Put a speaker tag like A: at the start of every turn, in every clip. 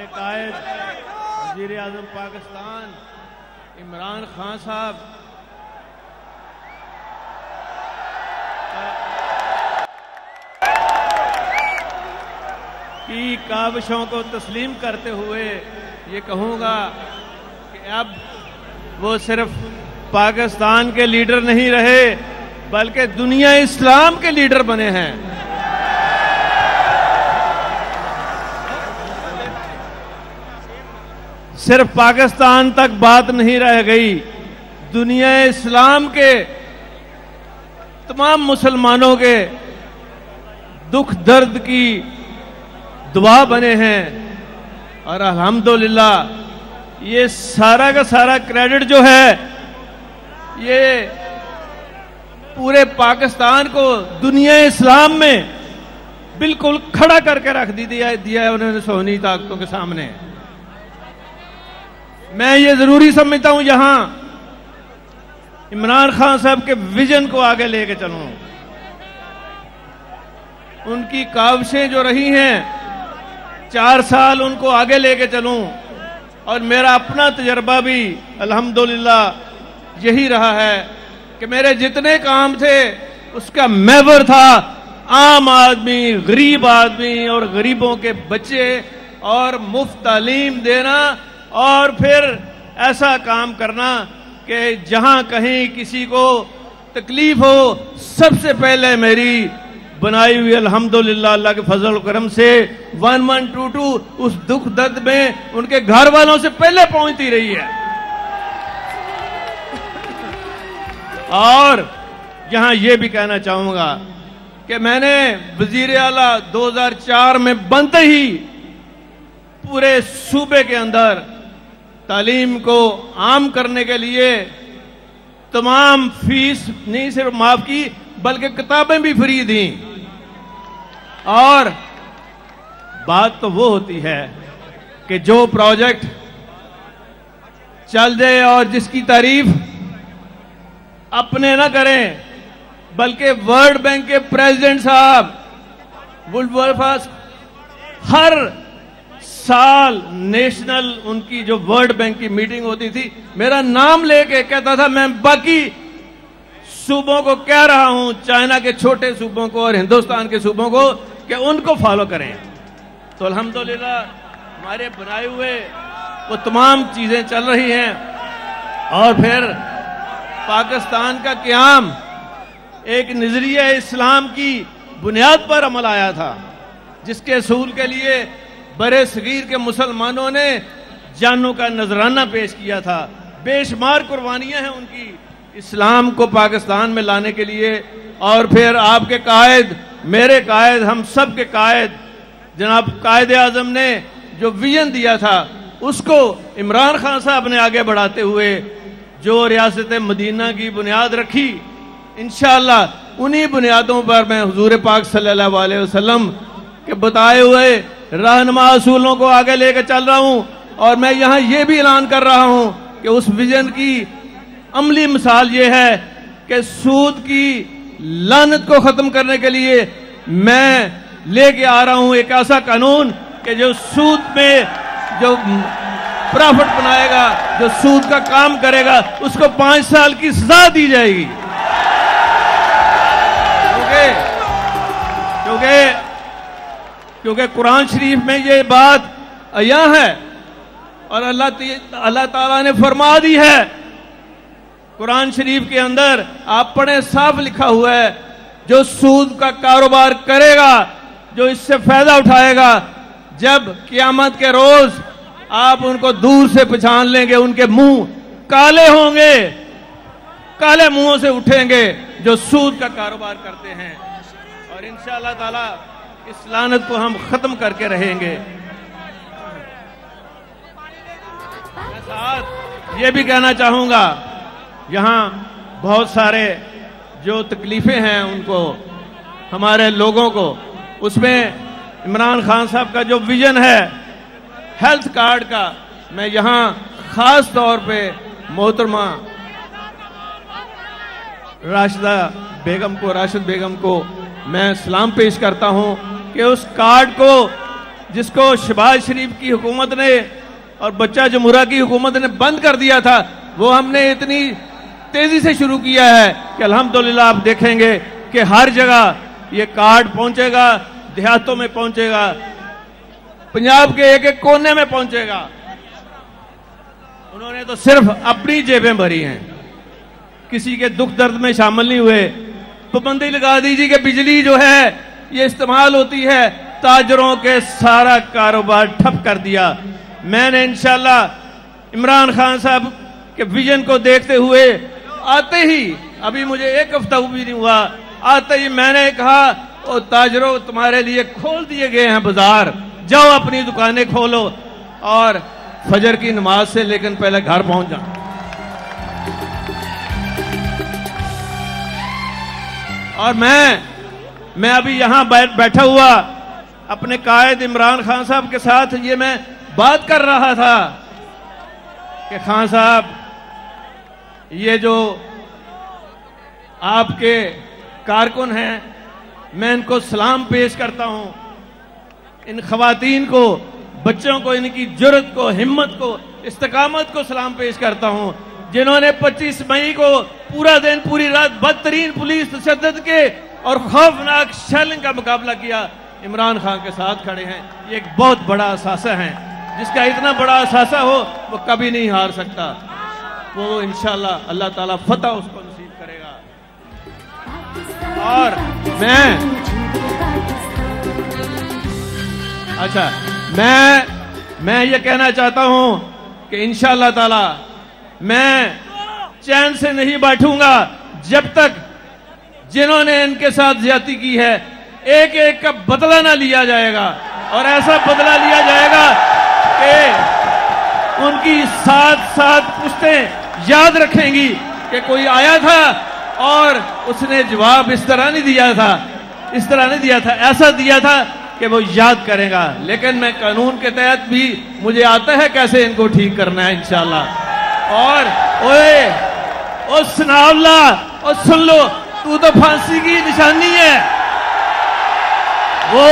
A: हमारे कायद वज़ीर आज़म पाकिस्तान इमरान खान साहब की काविशों को तस्लीम करते हुए ये कहूँगा कि अब वो सिर्फ पाकिस्तान के लीडर नहीं रहे बल्कि दुनिया इस्लाम के लीडर बने हैं। सिर्फ पाकिस्तान तक बात नहीं रह गई, दुनिया इस्लाम के तमाम मुसलमानों के दुख दर्द की दुआ बने हैं। और अल्हम्दुलिल्लाह ये सारा का सारा क्रेडिट जो है ये पूरे पाकिस्तान को दुनिया इस्लाम में बिल्कुल खड़ा करके रख दिया है उन्होंने सोनी ताकतों के सामने। मैं ये जरूरी समझता हूं यहां इमरान खान साहब के विजन को आगे लेके चलूं। उनकी काविशें जो रही हैं 4 साल उनको आगे लेके चलूं और मेरा अपना तजर्बा भी अल्हम्दुलिल्लाह यही रहा है कि मेरे जितने काम थे उसका महवर था आम आदमी, गरीब आदमी और गरीबों के बच्चे और मुफ्त तालीम देना और फिर ऐसा काम करना कि जहां कहीं किसी को तकलीफ हो सबसे पहले मेरी बनाई हुई अल्हम्दुलिल्लाह अल्लाह के फजल करम से 1122 उस दुख दर्द में उनके घर वालों से पहले पहुंचती रही है। और यहां यह भी कहना चाहूंगा कि मैंने वजीर आला 2004 में बनते ही पूरे सूबे के अंदर तालीम को आम करने के लिए तमाम फीस नहीं सिर्फ माफ की बल्कि किताबें भी फ्री दी। और बात तो वो होती है कि जो प्रोजेक्ट चल जाए और जिसकी तारीफ अपने ना करें बल्कि वर्ल्ड बैंक के प्रेसिडेंट साहब वुल्फर्स हर साल नेशनल उनकी जो वर्ल्ड बैंक की मीटिंग होती थी मेरा नाम लेके कहता था मैं बाकी सूबों को कह रहा हूं, चाइना के छोटे सूबों को और हिंदुस्तान के सूबों को कि उनको फॉलो करें। तो अल्हम्दुलिल्लाह हमारे बनाए हुए वो तमाम चीजें चल रही हैं। और फिर पाकिस्तान का क़याम एक नजरिया इस्लाम की बुनियाद पर अमल आया था जिसके असूल के लिए बड़े सगीर के मुसलमानों ने जानों का नजराना पेश किया था। बेशुमार कुर्बानियां हैं उनकी इस्लाम को पाकिस्तान में लाने के लिए। और फिर आपके कायद, मेरे कायद, हम सब के कायद जनाब कायद आजम ने जो विजन दिया था उसको इमरान खान साहब ने आगे बढ़ाते हुए जो रियासत मदीना की बुनियाद रखी, इंशाअल्लाह उन्हीं बुनियादों पर मैं हुजूर पाक सल्लल्लाहु अलैहि वसल्लम के बताए हुए रहनुमा असूलों को आगे लेकर चल रहा हूं। और मैं यहां यह भी ऐलान कर रहा हूं कि उस विजन की अमली मिसाल ये है कि सूद की लानत को खत्म करने के लिए मैं लेके आ रहा हूं एक ऐसा कानून कि जो सूद में जो प्रॉफिट बनाएगा, जो सूद का काम करेगा, उसको 5 साल की सजा दी जाएगी। क्योंकि कुरान शरीफ में ये बात अया है और अल्लाह ताला ने फरमा दी है कुरान शरीफ के अंदर, आप पढ़े, साफ लिखा हुआ है जो सूद का कारोबार करेगा, जो इससे फायदा उठाएगा, जब क़यामत के रोज आप उनको दूर से पहचान लेंगे, उनके मुंह काले होंगे, काले मुंहों से उठेंगे जो सूद का कारोबार करते हैं। और इंशाअल्लाह ताला इस लानत को हम खत्म करके रहेंगे। मैं साथ ये भी कहना चाहूंगा, यहां बहुत सारे जो तकलीफें हैं उनको, हमारे लोगों को, उसमें इमरान खान साहब का जो विजन है हेल्थ कार्ड का, मैं यहां खास तौर पे मोहतरमा राशिद बेगम को मैं सलाम पेश करता हूं कि उस कार्ड को जिसको शहबाज शरीफ की हुकूमत ने और बच्चा जमुरा की हुकूमत ने बंद कर दिया था, वो हमने इतनी तेजी से शुरू किया है कि अल्हम्दुलिल्लाह आप देखेंगे कि हर जगह ये कार्ड पहुंचेगा, देहातों में पहुंचेगा, पंजाब के एक एक कोने में पहुंचेगा। उन्होंने तो सिर्फ अपनी जेबें भरी हैं, किसी के दुख दर्द में शामिल नहीं हुए। पाबंदी लगा दीजिए कि बिजली जो है ये इस्तेमाल होती है, ताजरों के सारा कारोबार ठप कर दिया। मैंने इंशाल्लाह इमरान खान साहब के विजन को देखते हुए आते ही, अभी मुझे एक हफ्ता भी नहीं हुआ, आते ही मैंने कहा ओ ताजरों, तुम्हारे लिए खोल दिए गए हैं बाजार, जाओ अपनी दुकानें खोलो और फजर की नमाज से लेकिन पहले घर पहुंच जाओ। और मैं अभी यहां बैठा हुआ अपने कायद इमरान खान साहब के साथ ये मैं बात कर रहा था कि खान साहब, ये जो आपके कारकुन हैं, मैं इनको सलाम पेश करता हूं। इन खवातीन को, बच्चों को, इनकी जुर्रत को, हिम्मत को, इस्तकामत को सलाम पेश करता हूं, जिन्होंने 25 मई को पूरा दिन पूरी रात बदतरीन पुलिस तशद्दुद के और खौफनाक शेलिंग का मुकाबला किया, इमरान खान के साथ खड़े हैं। ये एक बहुत बड़ा असासा है, जिसका इतना बड़ा असासा हो वो कभी नहीं हार सकता। वो इंशाल्लाह अल्लाह ताला फतह उसको नसीब करेगा। और मैं ये कहना चाहता हूं कि इंशाल्लाह ताला मैं चैन से नहीं बैठूंगा जब तक जिन्होंने इनके साथ ज्यादती की है एक एक का बदला ना लिया जाएगा। और ऐसा बदला लिया जाएगा कि उनकी 7 पुश्तें याद रखेंगी कि कोई आया था और उसने जवाब इस तरह नहीं दिया था, ऐसा दिया था कि वो याद करेगा। लेकिन मैं कानून के तहत भी मुझे आता है कैसे इनको ठीक करना है इंशाल्लाह। और ओए सुनावला, और सुन लो, तू तो फांसी की निशानी है। वो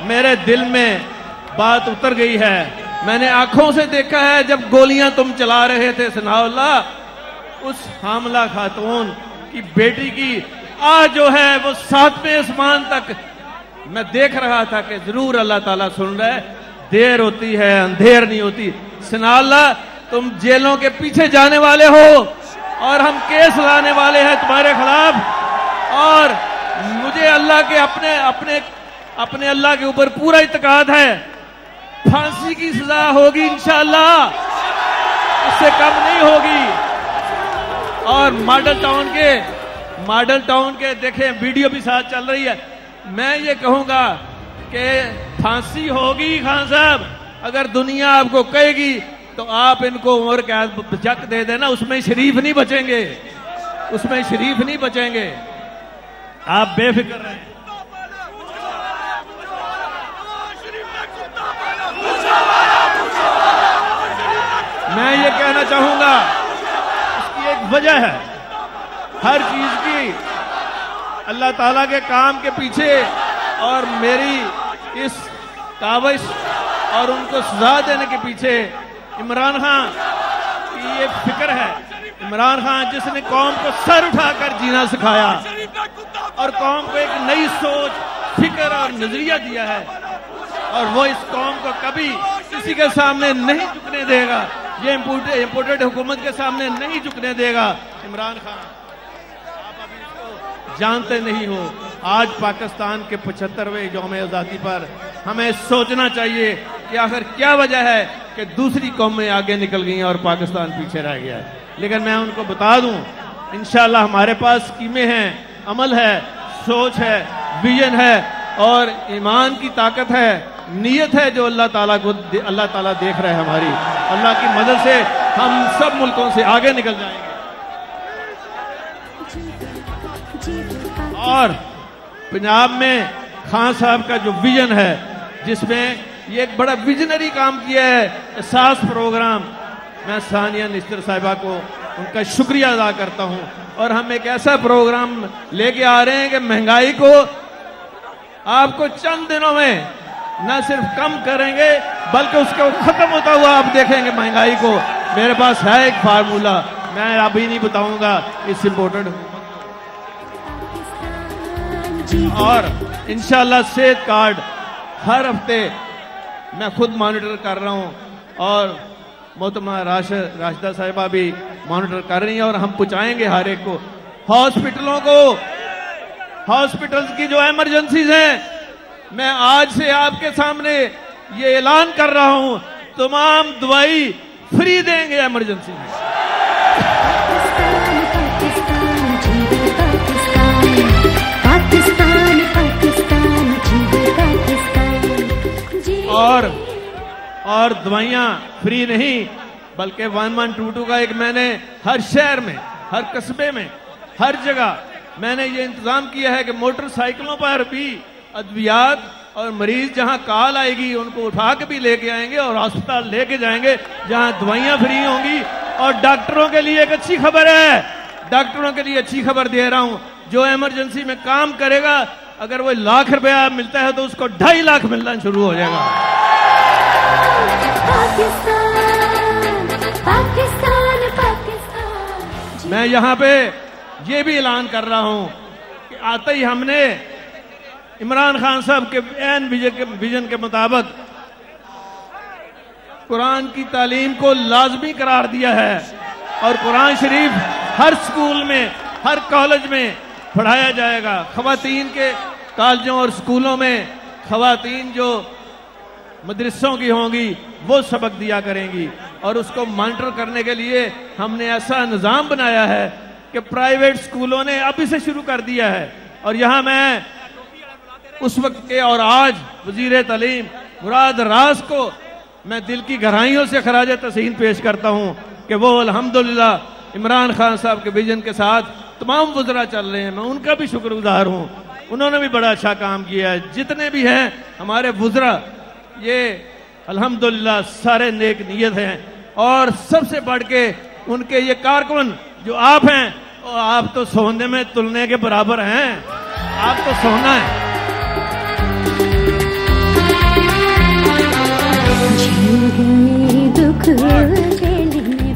A: मेरे दिल में बात उतर गई है। मैंने आंखों से देखा है जब गोलियां तुम चला रहे थे सनाउल्ला, उस हामला खातून की बेटी की आज जो है वो 7वें आसमान तक मैं देख रहा था कि जरूर अल्लाह ताला सुन रहा है। देर होती है अंधेर नहीं होती। सनाउल्ला, तुम जेलों के पीछे जाने वाले हो और हम केस लाने वाले हैं तुम्हारे खिलाफ। और मुझे अल्लाह के अपने अल्लाह के ऊपर पूरा इत्मीनान है। फांसी की सजा होगी इंशाअल्लाह, इससे कम नहीं होगी। और मॉडल टाउन के देखें वीडियो भी साथ चल रही है। मैं ये कहूंगा कि फांसी होगी खान साहब, अगर दुनिया आपको कहेगी तो आप इनको उम्र कैद जक दे देना, उसमें शरीफ नहीं बचेंगे। आप बेफिक्र रहें। मैं ये कहना चाहूंगा, इसकी एक वजह है, हर चीज की अल्लाह ताला के काम के पीछे और मेरी इस काविश और उनको सजा देने के पीछे इमरान खान की ये फिक्र है। इमरान खान जिसने कौम को सर उठाकर जीना सिखाया और कौम को एक नई सोच, फिक्र और नजरिया दिया है, और वो इस कौम को कभी किसी के सामने नहीं झुकने देगा, ये इंपोर्टेड हुकूमत के सामने नहीं झुकने देगा। इमरान खान, आप अभी इसको जानते नहीं हो। आज पाकिस्तान के 75वें यौम आज़ादी पर हमें सोचना चाहिए कि आखिर क्या वजह है कि दूसरी कौमें आगे निकल गई हैं और पाकिस्तान पीछे रह गया है। लेकिन मैं उनको बता दूं, इंशाल्लाह हमारे पास स्कीमें हैं, अमल है, सोच है, विजन है और ईमान की ताकत है, नीयत है जो अल्लाह ताला देख रहा है। हमारी अल्लाह की मदद से हम सब मुल्कों से आगे निकल जाएंगे। और पंजाब में खान साहब का जो विजन है, जिसमें ये एक बड़ा विजनरी काम किया है, एहसास प्रोग्राम, मैं सानिया निश्तर साहिबा को उनका शुक्रिया अदा करता हूं। और हम एक ऐसा प्रोग्राम लेके आ रहे हैं कि महंगाई को आपको चंद दिनों में न सिर्फ कम करेंगे बल्कि उसको खत्म होता हुआ आप देखेंगे महंगाई को। मेरे पास है एक फार्मूला, मैं अभी नहीं बताऊंगा, इट्स इम्पोर्टेंट। और इंशाल्लाह सेहत कार्ड हर हफ्ते मैं खुद मॉनिटर कर रहा हूं और मोहतरमा राशिदा साहिबा भी मॉनिटर कर रही हैं और हम पहुंचाएंगे हर एक को। हॉस्पिटलों को, हॉस्पिटल्स की जो इमरजेंसीज हैं, मैं आज से आपके सामने ये ऐलान कर रहा हूं, तमाम दवाई फ्री देंगे इमरजेंसी में। और दवाइयां फ्री नहीं बल्कि 1122 का एक मैंने हर शहर में, हर कस्बे में, हर जगह मैंने ये इंतजाम किया है कि मोटरसाइकिलों पर भी अद्वियात और मरीज जहां कॉल आएगी उनको उठा के भी लेके आएंगे और अस्पताल लेके जाएंगे जहां दवाइयां फ्री होंगी। और डॉक्टरों के लिए एक अच्छी खबर है, डॉक्टरों के लिए अच्छी खबर दे रहा हूं, जो इमरजेंसी में काम करेगा अगर वो लाख रुपया मिलता है तो उसको 2.5 लाख मिलना शुरू हो जाएगा।
B: पाकिस्तान पाकिस्तान।
A: मैं यहां पे ये भी ऐलान कर रहा हूं कि आते ही हमने इमरान खान साहब के एन विजन के मुताबिक कुरान की तालीम को लाजमी करार दिया है और कुरान शरीफ हर स्कूल में, हर कॉलेज में पढ़ाया जाएगा। खवातीन के कॉलेजों और स्कूलों में खवातीन जो मदरसों की होंगी वो सबक दिया करेंगी और उसको मॉनिटर करने के लिए हमने ऐसा निज़ाम बनाया है कि प्राइवेट स्कूलों ने अभी से शुरू कर दिया है। और यहाँ मैं उस वक्त के और आज वजीर तालीम मुराद रास को मैं दिल की गहराइयों से खराज तहसीन पेश करता हूँ कि वो अल्हम्दुलिल्लाह इमरान खान साहब के विजन के साथ तमाम वज़रा चल रहे हैं। मैं उनका भी शुक्रगुजार हूँ, उन्होंने भी बड़ा अच्छा काम किया है। जितने भी हैं हमारे वज़रा ये अल्हम्दुलिल्लाह सारे नेक नीयत हैं और सबसे बढ़ के उनके ये कारकुन जो आप हैं, और आप तो सोने में तुलने के बराबर हैं, आप तो सोना है।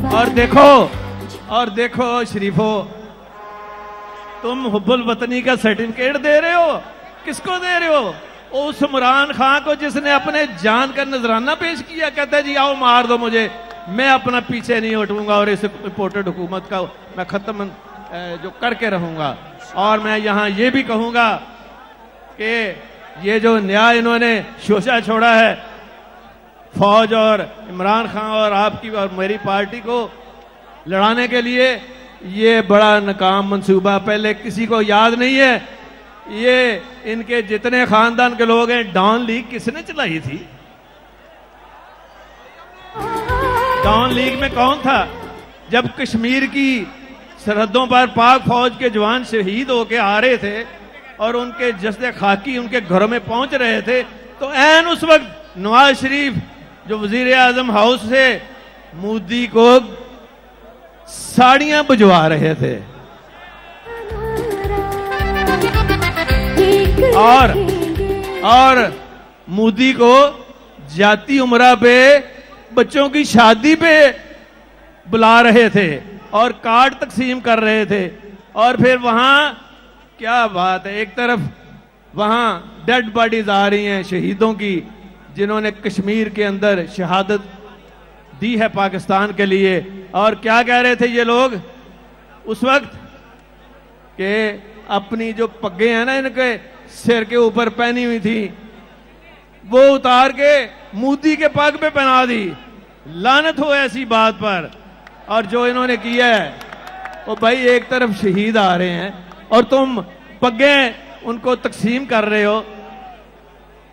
A: और देखो शरीफो, तुम हुब्बुल वतनी का सर्टिफिकेट दे रहे हो, किसको दे रहे हो? उस इमरान खान को जिसने अपने जान का नजराना पेश किया। कहता है जी आओ मार दो मुझे, मैं अपना पीछे नहीं हटूंगा और इस इम्पोर्टेड हुकूमत का मैं खत्म जो करके रहूंगा। और मैं यहाँ ये भी कहूंगा कि ये जो न्याय इन्होंने शोषा छोड़ा है फौज और इमरान खान और आपकी और मेरी पार्टी को लड़ाने के लिए, ये बड़ा नाकाम मंसूबा, पहले किसी को याद नहीं है। ये इनके जितने खानदान के लोग हैं, डॉन लीग किसने चलाई थी? डॉन लीग में कौन था? जब कश्मीर की सरहदों पर पाक फौज के जवान शहीद होके आ रहे थे और उनके जस्ते खाकी उनके घरों में पहुंच रहे थे, तो ऐन उस वक्त नवाज शरीफ जो वजीर आजम हाउस से मोदी को साड़ियां भिजवा रहे थे और मोदी को जाती उम्रा पे बच्चों की शादी पे बुला रहे थे और कार्ड तकसीम कर रहे थे। और फिर वहां क्या बात है, एक तरफ वहां डेड बॉडीज आ रही हैं शहीदों की जिन्होंने कश्मीर के अंदर शहादत दी है पाकिस्तान के लिए। और क्या कह रहे थे ये लोग उस वक्त कि अपनी जो पग्गे हैं ना इनके सिर के ऊपर पहनी हुई थी वो उतार के मोदी के पग पे पहना दी। लानत हो ऐसी बात पर। और जो इन्होंने किया है वो भाई, एक तरफ शहीद आ रहे हैं और तुम पग्गे उनको तकसीम कर रहे हो।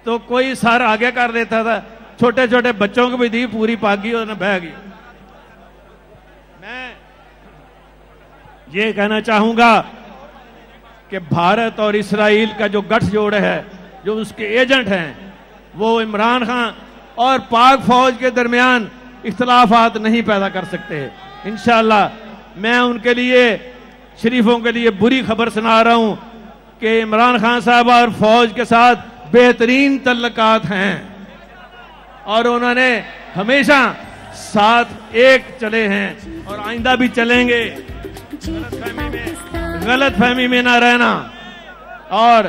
A: तो कोई सर आगे कर देता था, छोटे छोटे बच्चों को भी दी, पूरी पागी और बह गई। मैं ये कहना चाहूंगा कि भारत और इस्राइल का जो गठजोड़ है, जो उसके एजेंट हैं, वो इमरान खान और पाक फौज के दरमियान इख्तलाफात नहीं पैदा कर सकते। इंशाअल्लाह मैं उनके लिए, शरीफों के लिए बुरी खबर सुना रहा हूं कि इमरान खान साहब और फौज के साथ बेहतरीन तल्लुकात हैं और उन्होंने हमेशा साथ एक चले हैं और आइंदा भी चलेंगे। गलतफहमी में ना रहना और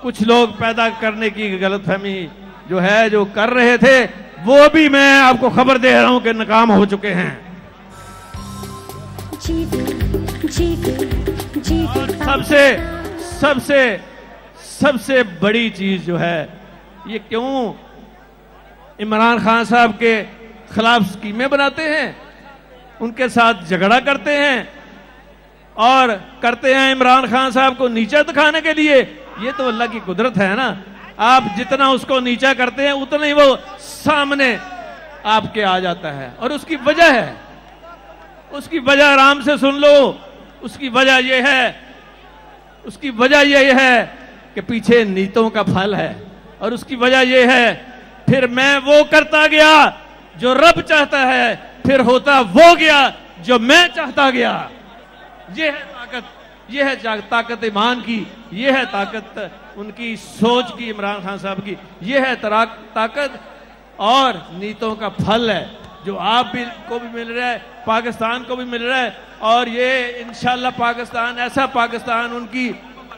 A: कुछ लोग पैदा करने की गलतफहमी जो है जो कर रहे थे वो भी मैं आपको खबर दे रहा हूं कि नाकाम हो चुके हैं। और सबसे बड़ी चीज जो है ये क्यों इमरान खान साहब के खिलाफ स्कीमें बनाते हैं, उनके साथ झगड़ा करते हैं और करते हैं इमरान खान साहब को नीचा दिखाने के लिए। ये तो अल्लाह की कुदरत है ना, आप जितना उसको नीचा करते हैं उतना ही वो सामने आपके आ जाता है। और उसकी वजह है, उसकी वजह आराम से सुन लो। उसकी वजह यह है कि पीछे नीतों का फल है और उसकी वजह यह है फिर मैं वो करता गया जो रब चाहता है, फिर होता वो गया जो मैं चाहता गया। ये है ताकत, ये है ताकत ईमान की, ये है ताकत उनकी सोच की, इमरान खान साहब की, ये है ताकत और नीतों का फल है जो आप भी को भी मिल रहा है, पाकिस्तान को भी मिल रहा है। और ये इंशाल्लाह पाकिस्तान ऐसा पाकिस्तान उनकी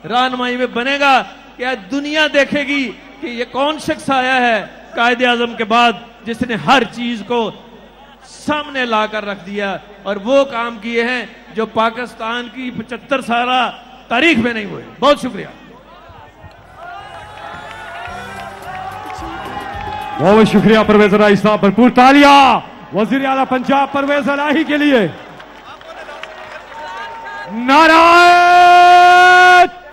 A: रहनुमाई में बनेगा कि आज दुनिया देखेगी कि ये कौन शख्स आया है कायदे आजम के बाद जिसने हर चीज को सामने लाकर रख दिया और वो काम किए हैं जो पाकिस्तान की 75 साल तारीख में नहीं हुए। बहुत शुक्रिया।
C: बहुत शुक्रिया परवेज इलाही साहब। भरपूर तालियां वजीर आला पंजाब परवेज इलाही के लिए। नाराए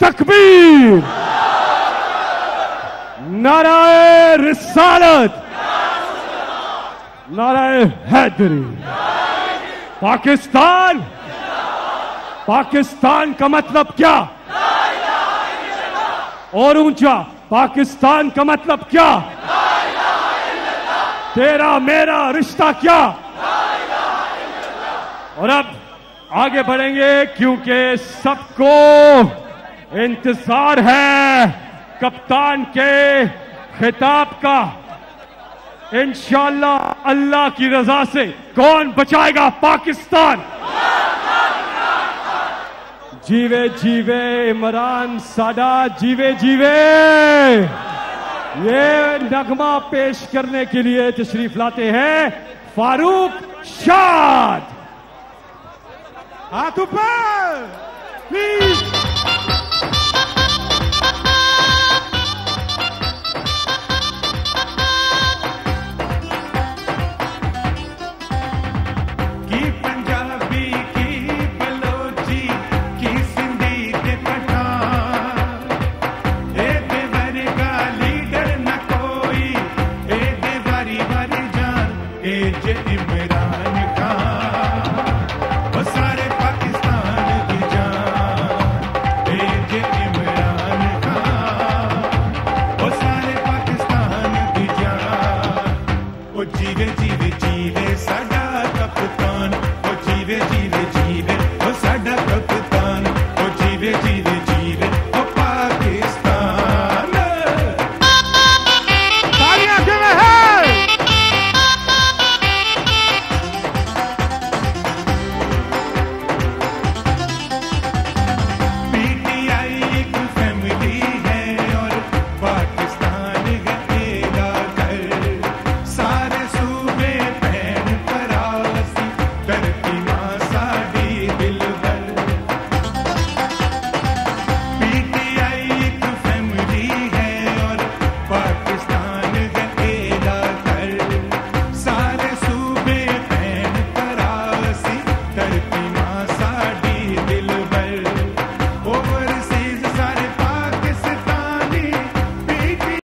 C: तकबीर, नाराए रिसालत, नाराए हैदरी। पाकिस्तान, पाकिस्तान का मतलब क्या? और ऊंचा, पाकिस्तान का मतलब क्या? तेरा मेरा रिश्ता क्या? और अब आगे बढ़ेंगे क्योंकि सबको इंतजार है कप्तान के खिताब का। इंशाअल्लाह अल्लाह की रजा से कौन बचाएगा पाकिस्तान? जीवे जीवे इमरान साडा, जीवे जीवे। ये नगमा पेश करने के लिए तशरीफ लाते हैं फारूक शाद। हाथ ऊपर प्लीज।
D: जीवे जी